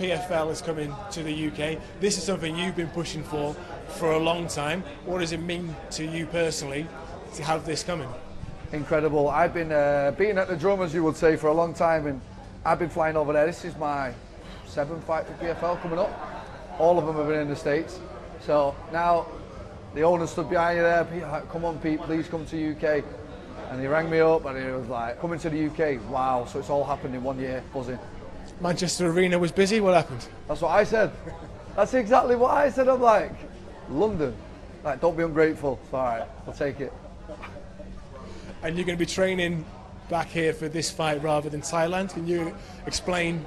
PFL is coming to the UK. This is something you've been pushing for a long time. What does it mean to you personally to have this coming? Incredible. I've been beating at the drum, as you would say, for a long time, and I've been flying over there. This is my 7th fight for PFL coming up. All of them have been in the States. So now the owner stood behind you there. Come on, Pete, please come to UK. And he rang me up and he was like, coming to the UK. Wow, so it's all happened in 1 year, buzzing. Manchester Arena was busy, what happened? That's what I said. That's exactly what I said. I'm like, London, like, don't be ungrateful. It's all right, I'll take it. And you're going to be training back here for this fight rather than Thailand. Can you explain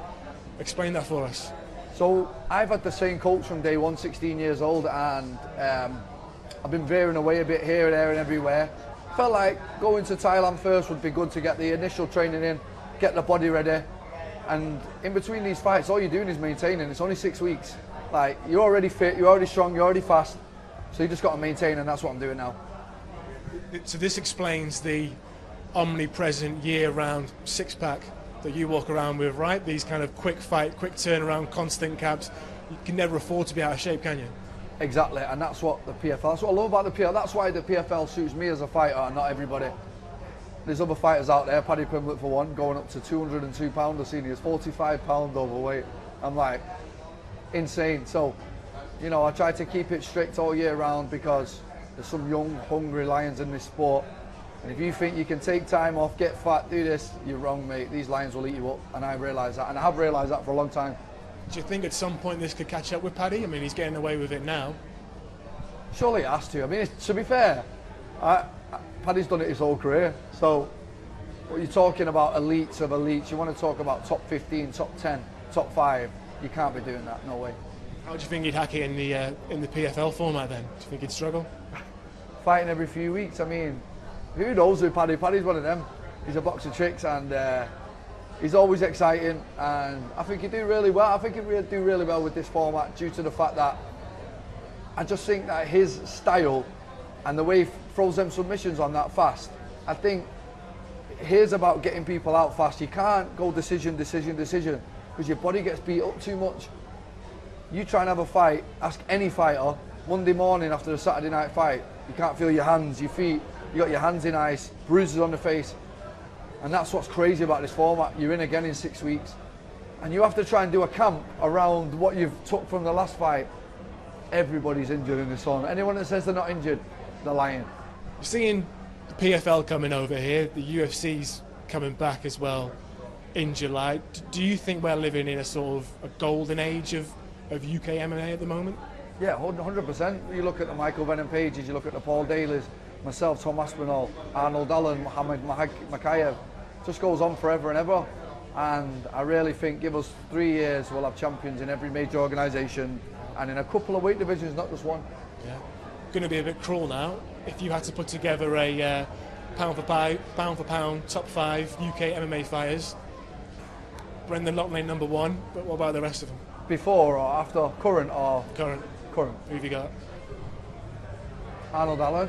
that for us? So I've had the same coach from day one, 16 years old, and I've been veering away a bit here and there and everywhere. Felt like going to Thailand first would be good to get the initial training in, get the body ready, and in between these fights all you're doing is maintaining. It's only 6 weeks. Like, you're already fit, you're already strong, you're already fast, so you just got to maintain, and that's what I'm doing now. So this explains the omnipresent year-round six-pack that you walk around with, right? These kind of quick fight, quick turnaround, constant caps. You can never afford to be out of shape, can you? Exactly, and that's what the PFL, that's what I love about the PFL. That's why the PFL suits me as a fighter and not everybody. There's other fighters out there, Paddy Pimblett for one, going up to 202 pounds. I've seen he is 45 pounds overweight. I'm like, insane. So, you know, I try to keep it strict all year round because there's some young, hungry lions in this sport. And if you think you can take time off, get fat, do this, you're wrong, mate. These lions will eat you up, and I realise that, and I have realised that for a long time. Do you think at some point this could catch up with Paddy? I mean, he's getting away with it now. Surely it has to. I mean, to be fair, Paddy's done it his whole career. So, what you're talking about, elites of elites, you want to talk about top 15, top 10, top 5. You can't be doing that, no way. How do you think he'd hack it in the PFL format then? Do you think he'd struggle? Fighting every few weeks, I mean, who knows with Paddy? Paddy's one of them. He's a box of tricks, and he's always exciting, and I think he'd do really well. I think he'd do really well with this format due to the fact that I just think that his style and the way he throws them submissions on that fast, I think here's about getting people out fast. You can't go decision, because your body gets beat up too much. You try and have a fight, ask any fighter, Monday morning after a Saturday night fight, you can't feel your hands, your feet, you got your hands in ice, bruises on the face. And that's what's crazy about this format. You're in again in 6 weeks. And you have to try and do a camp around what you've took from the last fight. Everybody's injured in this one. Anyone that says they're not injured, they're lying. You're seeing the PFL coming over here, the UFC's coming back as well in July. Do you think we're living in a sort of a golden age of UK MMA at the moment? Yeah, 100%. You look at the Michael Venom Pages, you look at the Paul Daly's, myself, Tom Aspinall, Arnold Allen, Muhammad Mokaev. Just goes on forever and ever. And I really think, give us 3 years, we'll have champions in every major organisation and in a couple of weight divisions, not just one. Yeah. Going to be a bit cruel now. If you had to put together a pound for pound, top 5 UK MMA fighters, Brendan Loughnane #1, but what about the rest of them? Before or after? Current or? Current. Current. Who have you got? Arnold Allen.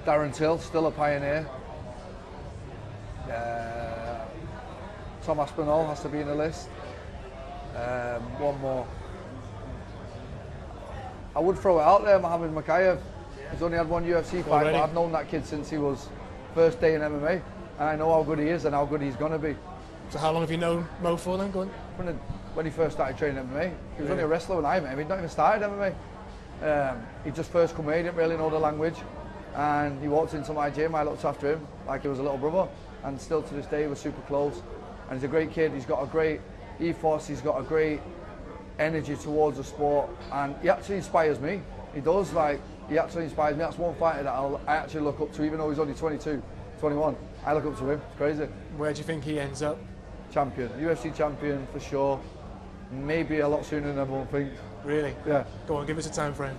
Darren Till, still a pioneer. Tom Aspinall has to be in the list. One more. I would throw it out there, Muhammad Mokaev. He's only had one UFC fight, but I've known that kid since he was first day in MMA. And I know how good he is and how good he's going to be. So how long have you known Mo for then? Go on. When he first started training MMA. He was only a wrestler when I met him. He'd not even started MMA. He just first come here, he didn't really know the language. And he walked into my gym, I looked after him like he was a little brother. And still to this day, we're super close. And he's a great kid, he's got a great ethos, he's got a great energy towards the sport. And he actually inspires me. He does, like, he actually inspires me. That's one fighter that I actually look up to, even though he's only 22, 21. I look up to him, it's crazy. Where do you think he ends up? Champion, UFC champion for sure. Maybe a lot sooner than everyone thinks. Really? Yeah. Go on, give us a time frame.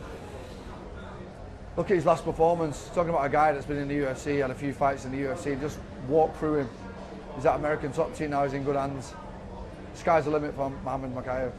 Look at his last performance. Talking about a guy that's been in the UFC, had a few fights in the UFC, just walk through him. He's at American top team now, he's in good hands. Sky's the limit for Muhammad Mokaev.